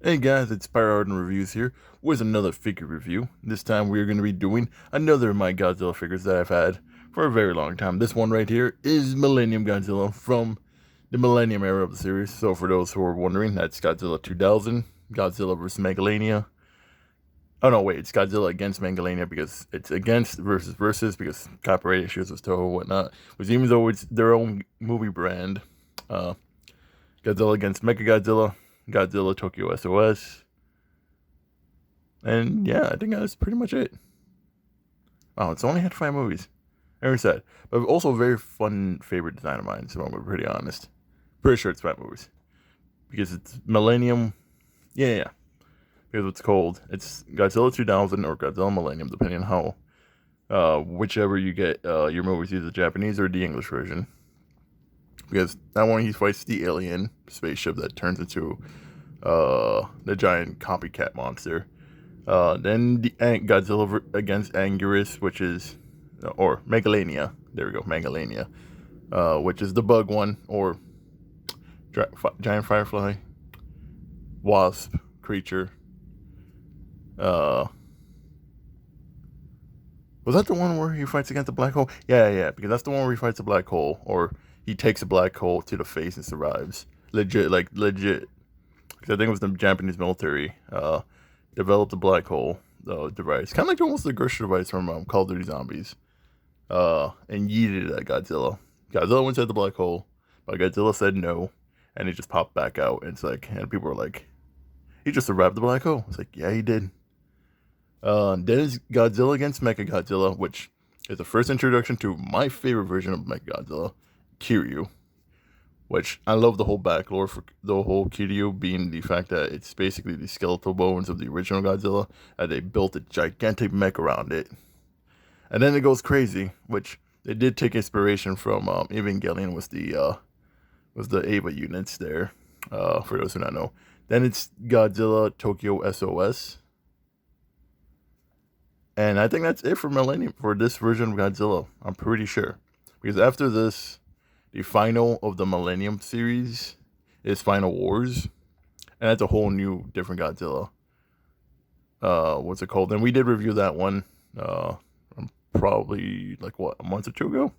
Hey guys, it's Pyro Reviews here with another figure review. This time we are going to be doing another of my Godzilla figures that I've had for a very long time. This one right here is Millennium Godzilla from the Millennium era of the series. So for those who are wondering, that's Godzilla 2000, Godzilla vs. Megalania. Oh no, wait, it's Godzilla Against Megalania because it's against versus because copyright issues with Toho and whatnot. Which even though it's their own movie brand, Godzilla Against Mecha Godzilla, Godzilla Tokyo S.O.S. And yeah, I think that's pretty much it. Wow, it's only had 5 movies. Very sad. But also a very fun favorite design of mine, so I'm going to be pretty honest. Pretty sure it's 5 movies. Because it's Millennium. Yeah. Because it's called. It's Godzilla 2000 or Godzilla Millennium, depending on how, whichever you get your movies, either the Japanese or the English version. Because that one, he fights the alien spaceship that turns into the giant copycat monster. Then the Godzilla Against Anguirus, which is, or Megalania. There we go, Megalania. Which is the bug one, or giant firefly, wasp creature. Was that the one where he fights against the black hole? Yeah, because that's the one where he fights a black hole, or he takes a black hole to the face and survives. Legit. Because I think it was the Japanese military developed a black hole device. Kind of like almost the Gersha device from Call of Duty Zombies. And yeeted it at Godzilla. Godzilla went to the black hole, but Godzilla said no, and it just popped back out. And it's like, and people were like, he just survived the black hole. It's like, yeah, he did. Then is Godzilla Against Mecha Godzilla, which is the first introduction to my favorite version of Mecha Godzilla, Kiryu. Which I love the whole backlore for the whole Kiryu being the fact that it's basically the skeletal bones of the original Godzilla, and they built a gigantic mech around it. And then it goes crazy, which they did take inspiration from Evangelion was the Eva units there, for those who not know. Then it's Godzilla Tokyo S.O.S. And I think that's it for Millennium, for this version of Godzilla. I'm pretty sure. Because after this, the final of the Millennium series is Final Wars. And that's a whole new, different Godzilla. What's it called? And we did review that one, probably, a month or two ago?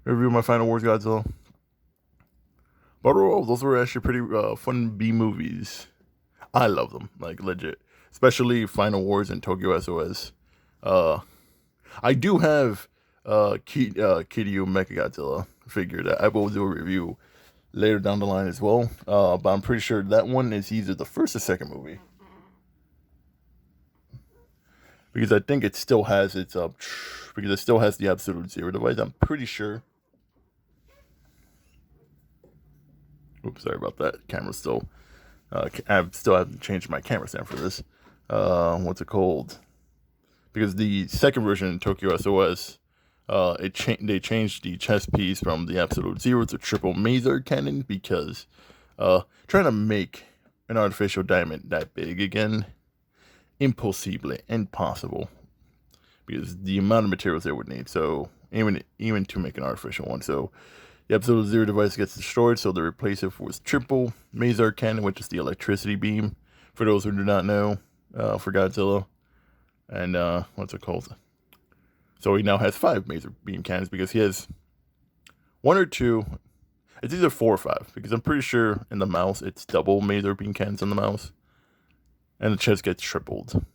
Review my Final Wars Godzilla. But overall, those were actually pretty fun B-movies. I love them, legit. Especially Final Wars and Tokyo S.O.S. I do have Kiryu Mecha Godzilla figure that I will do a review later down the line as well. But I'm pretty sure that one is either the first or second movie. Because I think it still has its because it still has the Absolute Zero device. I'm pretty sure. Oops, sorry about that. Camera's still. I still haven't changed my camera stand for this. What's it called? Because the second version, Tokyo S.O.S., they changed the chest piece from the Absolute Zero to triple Maser cannon because trying to make an artificial diamond that big again, impossible. Because the amount of materials they would need. So even to make an artificial one. So the Absolute Zero device gets destroyed, so they replace it with triple Maser cannon, which is the electricity beam. For those who do not know, for Godzilla. And what's it called? So he now has 5 Maser beam cannons because he has 1 or 2. It's either 4 or 5 because I'm pretty sure in the mouse it's double Maser beam cannons in the mouse, and the chest gets tripled.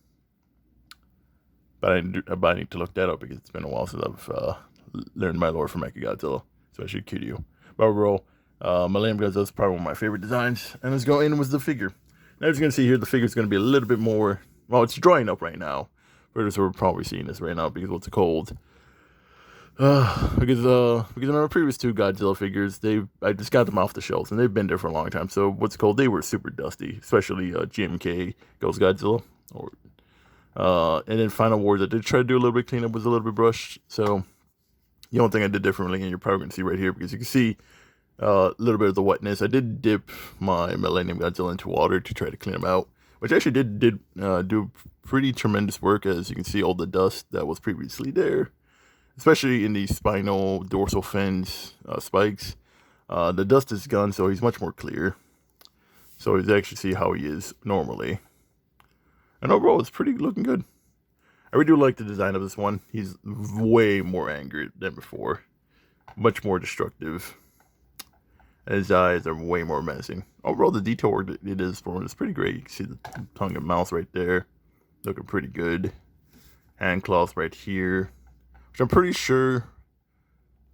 But I need to look that up because it's been a while since I've learned my lore for Mechagodzilla, especially Kiryu. But overall, Millennium Godzilla is probably one of my favorite designs, and let's go in with the figure. Now, as you can see here, the figure is going to be a little bit more. Well, it's drying up right now. So we're probably seeing this right now because what's cold. Because in my previous 2 Godzilla figures, I just got them off the shelves and they've been there for a long time. So what's cold, they were super dusty, especially GMK Ghost Godzilla, and then Final Wars. I did try to do a little bit cleanup, was a little bit brushed. So the only thing I did differently, and you're probably gonna see right here because you can see a little bit of the wetness. I did dip my Millennium Godzilla into water to try to clean them out, which actually did do pretty tremendous work, as you can see all the dust that was previously there, especially in the spinal dorsal fins spikes. The dust is gone, so he's much more clear. So you actually see how he is normally. And overall, it's pretty looking good. I really do like the design of this one. He's way more angry than before. Much more destructive. And his eyes are way more menacing. Overall, the detail work that it is for him is pretty great. You can see the tongue and mouth right there. Looking pretty good. Hand claws right here. Which I'm pretty sure...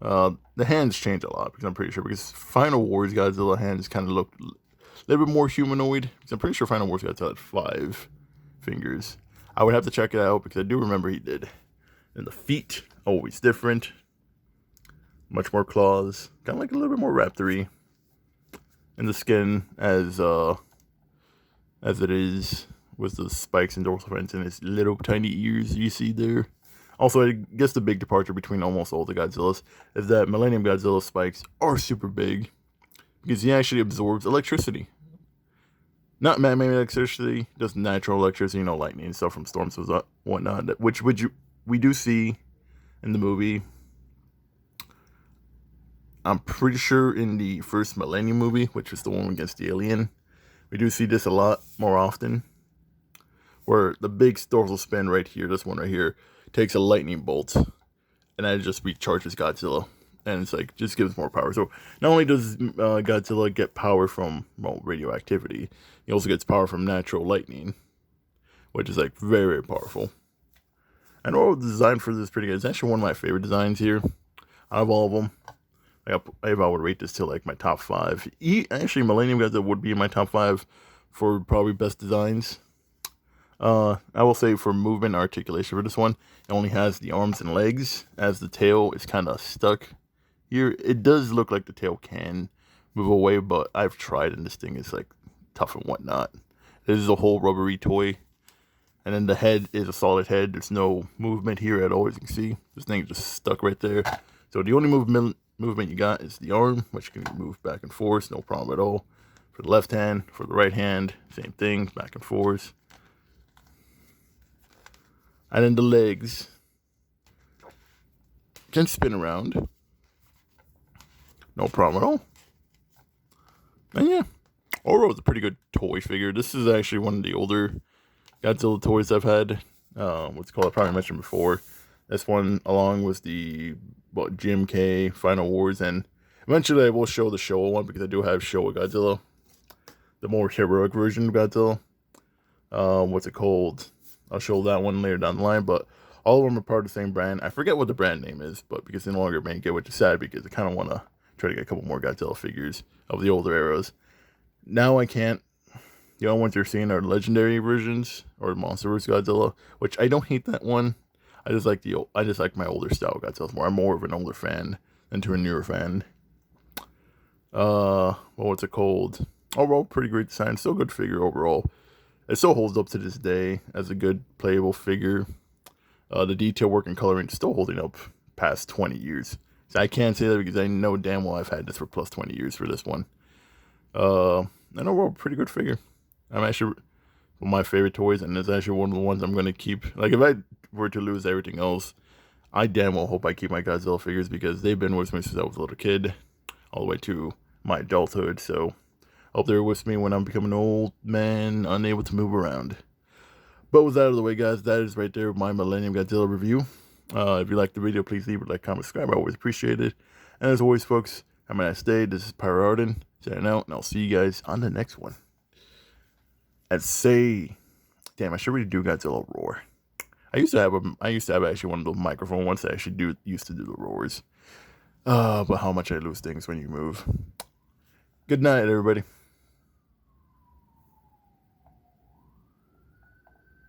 the hands change a lot. Because I'm pretty sure. Because Final Wars Godzilla hands kind of look a little bit more humanoid. Because I'm pretty sure Final Wars Godzilla had 5 fingers. I would have to check it out because I do remember he did. And the feet, always different. Much more claws. Kind of like a little bit more raptory. And the skin as it is with the spikes and dorsal fins and his little tiny ears you see there. Also, I guess the big departure between almost all the Godzillas is that Millennium Godzilla spikes are super big because he actually absorbs electricity. Not man-made electricity, just natural electricity, you know, lightning and stuff from storms and whatnot, which we do see in the movie. I'm pretty sure in the first Millennium movie, which was the one against the alien, we do see this a lot more often. Where the big dorsal spin right here, this one right here, takes a lightning bolt and that just recharges Godzilla. And it's like, just gives more power. So not only does Godzilla get power from, well, radioactivity, he also gets power from natural lightning, which is like very, very powerful. And overall, the design for this is pretty good. It's actually one of my favorite designs here out of all of them. I would rate this to like my top 5. Actually, Millennium Godzilla would be in my top 5 for probably best designs. I will say for movement and articulation for this one, it only has the arms and legs, as the tail is kind of stuck here. It does look like the tail can move away, but I've tried and this thing is like tough and whatnot. This is a whole rubbery toy. And then the head is a solid head. There's no movement here at all, as you can see. This thing is just stuck right there. So the only movement you got is the arm, which can move back and forth, no problem at all. For the left hand, for the right hand, same thing, back and forth. And then the legs can spin around. No problem at all. And yeah, overall, it's a pretty good toy figure. This is actually one of the older Godzilla toys I've had. What's called, I probably mentioned before. This one, along with the GMK Final Wars, and eventually I will show the Showa one because I do have Showa Godzilla, the more heroic version of Godzilla. What's it called? I'll show that one later down the line, but all of them are part of the same brand. I forget what the brand name is, but because they no longer make it, which is sad because I kind of want to try to get a couple more Godzilla figures of the older eras. Now I can't. The only ones you're seeing are legendary versions or Monsters Godzilla, which I don't hate that one. I just like my older style Godzilla more. I'm more of an older fan than to a newer fan. Well, what's it called? Overall, pretty great design. Still good figure overall. It still holds up to this day as a good playable figure. The detail work and coloring is still holding up past 20 years. So I can't say that because I know damn well I've had this for plus 20 years for this one. And overall, pretty good figure. I'm actually one of my favorite toys, and it's actually one of the ones I'm going to keep. Like, if I were to lose everything else, I damn well hope I keep my Godzilla figures because they've been with me since I was a little kid, all the way to my adulthood. So I hope they're with me when I'm becoming an old man, unable to move around. But with that out of the way, guys, that is right there my Millennium Godzilla review. If you liked the video, please leave a like, comment, subscribe. I always appreciate it. And as always, folks, have a nice day. This is Pyro Arden signing out, and I'll see you guys on the next one. And say, damn, I should really do Godzilla roar. I used to have actually one of those microphone ones that actually used to do the roars. But how much I lose things when you move. Good night, everybody.